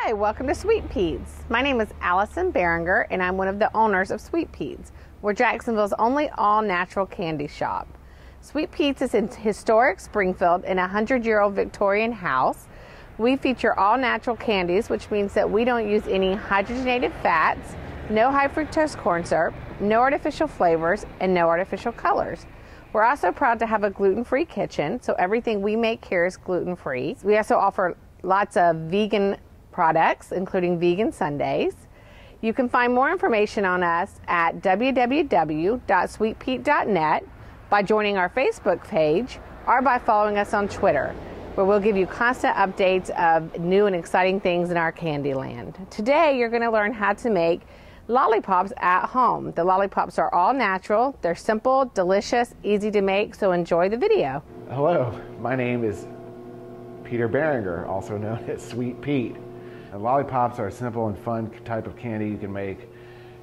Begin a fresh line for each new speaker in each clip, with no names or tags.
Hi, welcome to Sweet Peas. My name is Allison Berenger and I'm one of the owners of Sweet Peas. We're Jacksonville's only all-natural candy shop. Sweet Peas is in historic Springfield in a 100-year-old Victorian house. We feature all-natural candies, which means that we don't use any hydrogenated fats, no high fructose corn syrup, no artificial flavors, and no artificial colors. We're also proud to have a gluten-free kitchen, so everything we make here is gluten-free. We also offer lots of vegan products, including vegan sundaes. You can find more information on us at www.sweetpete.net, by joining our Facebook page, or by following us on Twitter, where we'll give you constant updates of new and exciting things in our candy land. Today, you're going to learn how to make lollipops at home. The lollipops are all natural, they're simple, delicious, easy to make, so enjoy the video.
Hello, my name is Peter Berenger, also known as Sweet Pete. And lollipops are a simple and fun type of candy you can make.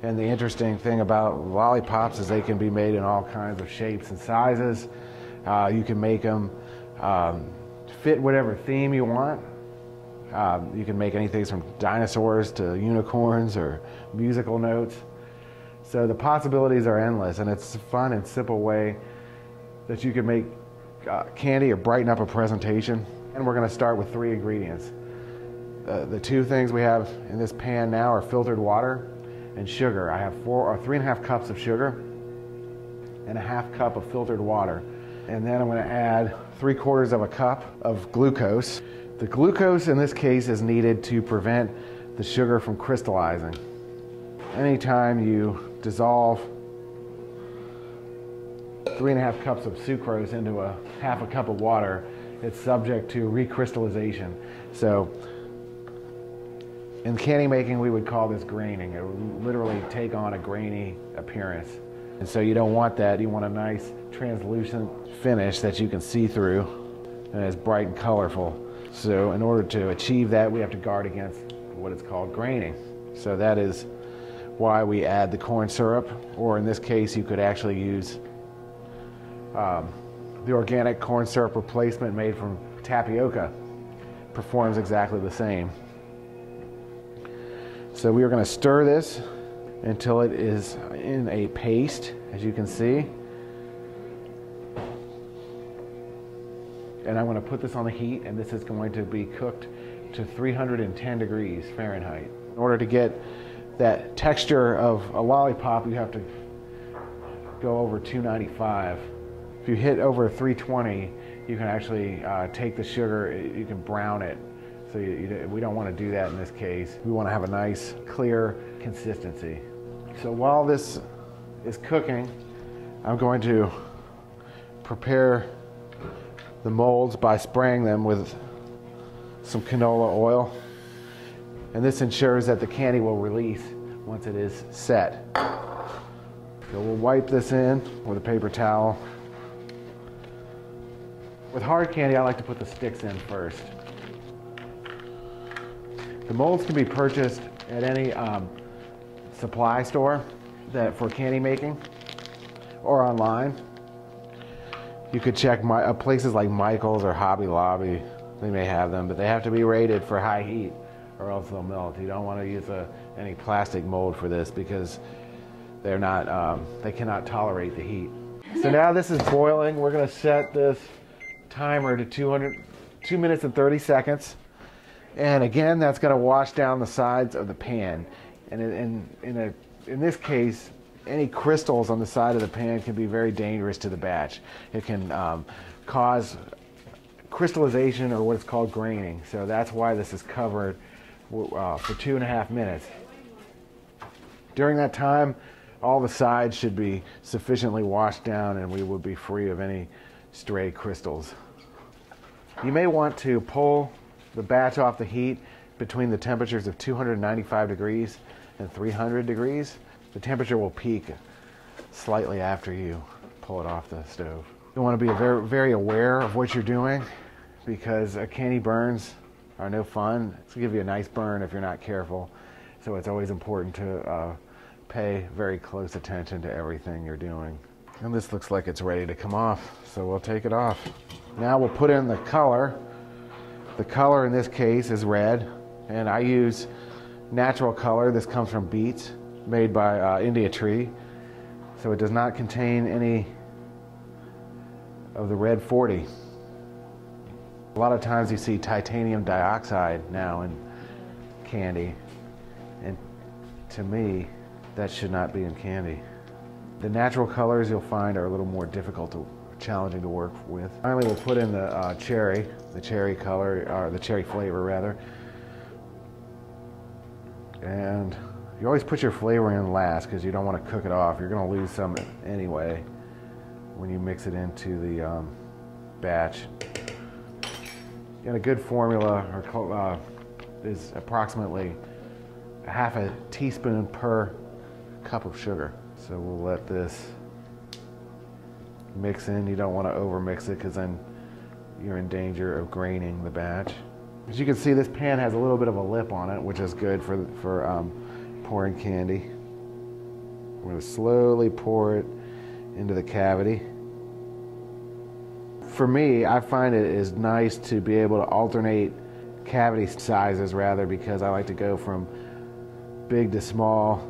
And the interesting thing about lollipops is they can be made in all kinds of shapes and sizes. You can make them fit whatever theme you want. You can make anything from dinosaurs to unicorns or musical notes. So the possibilities are endless, and it's a fun and simple way that you can make candy or brighten up a presentation. And we're going to start with 3 ingredients. The 2 things we have in this pan now are filtered water and sugar. I have 3.5 cups of sugar and a 1/2 cup of filtered water. And then I'm going to add 3/4 of a cup of glucose. The glucose in this case is needed to prevent the sugar from crystallizing. Anytime you dissolve 3.5 cups of sucrose into a 1/2 cup of water, it's subject to recrystallization. So in candy making, we would call this graining. It would literally take on a grainy appearance. And so you don't want that. You want a nice translucent finish that you can see through and it's bright and colorful. So in order to achieve that, we have to guard against what is called graining. So that is why we add the corn syrup, or in this case, you could actually use the organic corn syrup replacement made from tapioca. Performs exactly the same. So we are going to stir this until it is in a paste, as you can see. And I'm going to put this on the heat, and this is going to be cooked to 310 degrees Fahrenheit. In order to get that texture of a lollipop, you have to go over 295. If you hit over 320, you can actually take the sugar, you can brown it. So we don't want to do that in this case. We want to have a nice, clear consistency. So while this is cooking, I'm going to prepare the molds by spraying them with some canola oil. And this ensures that the candy will release once it is set. So we'll wipe this in with a paper towel. With hard candy, I like to put the sticks in first. The molds can be purchased at any supply store for candy making or online. You could check places like Michael's or Hobby Lobby. They may have them, but they have to be rated for high heat or else they'll melt. You don't want to use any plastic mold for this because they cannot tolerate the heat. So now this is boiling. We're going to set this timer to 2 minutes and 30 seconds. And again, that's going to wash down the sides of the pan. And in this case, any crystals on the side of the pan can be very dangerous to the batch. It can cause crystallization or what is called graining. So that's why this is covered for 2.5 minutes. During that time, all the sides should be sufficiently washed down and we will be free of any stray crystals. You may want to pull the batch off the heat between the temperatures of 295 degrees and 300 degrees. The temperature will peak slightly after you pull it off the stove. You want to be very, very aware of what you're doing because candy burns are no fun. It's going to give you a nice burn if you're not careful. So it's always important to pay very close attention to everything you're doing. And this looks like it's ready to come off, so we'll take it off. Now we'll put in the color. The color in this case is red. And I use natural color. This comes from beets made by India Tree. So it does not contain any of the red 40. A lot of times you see titanium dioxide now in candy, and to me, that should not be in candy. The natural colors you'll find are a little more challenging to work with. Finally, we'll put in the cherry color, or the cherry flavor rather. And you always put your flavor in last because you don't want to cook it off. You're going to lose some anyway when you mix it into the batch. And a good formula is approximately a half a teaspoon per cup of sugar. So we'll let this mix in. You don't want to over mix it because then you're in danger of graining the batch. As you can see, this pan has a little bit of a lip on it, which is good for pouring candy. We're going to slowly pour it into the cavity. For me, I find it is nice to be able to alternate cavity sizes rather, because I like to go from big to small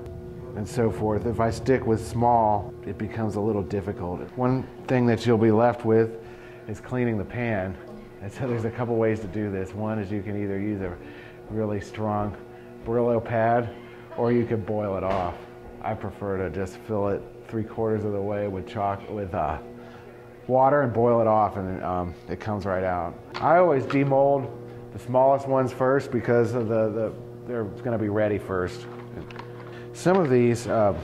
and so forth. If I stick with small, it becomes a little difficult. One thing that you'll be left with is cleaning the pan. And so there's a couple ways to do this. One is you can either use a really strong Brillo pad, or you could boil it off. I prefer to just fill it 3/4 of the way with water and boil it off, and it comes right out. I always demold the smallest ones first because of they're going to be ready first. Some of these will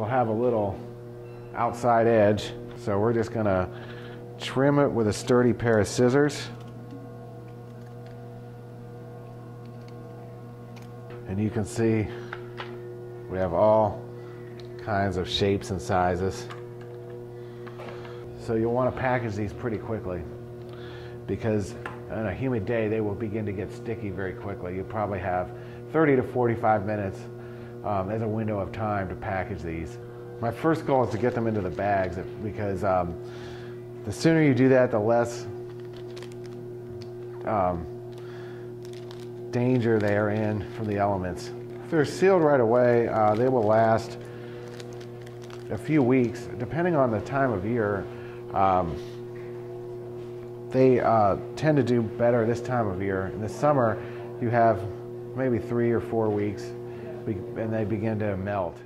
have a little outside edge, so we're just going to trim it with a sturdy pair of scissors. And you can see we have all kinds of shapes and sizes. So you'll want to package these pretty quickly, because on a humid day they will begin to get sticky very quickly. You probably have 30 to 45 minutes as a window of time to package these. My first goal is to get them into the bags, because the sooner you do that, the less danger they are in from the elements. If they're sealed right away, they will last a few weeks, depending on the time of year. They tend to do better this time of year. In the summer, you have maybe 3 or 4 weeks, and they begin to melt.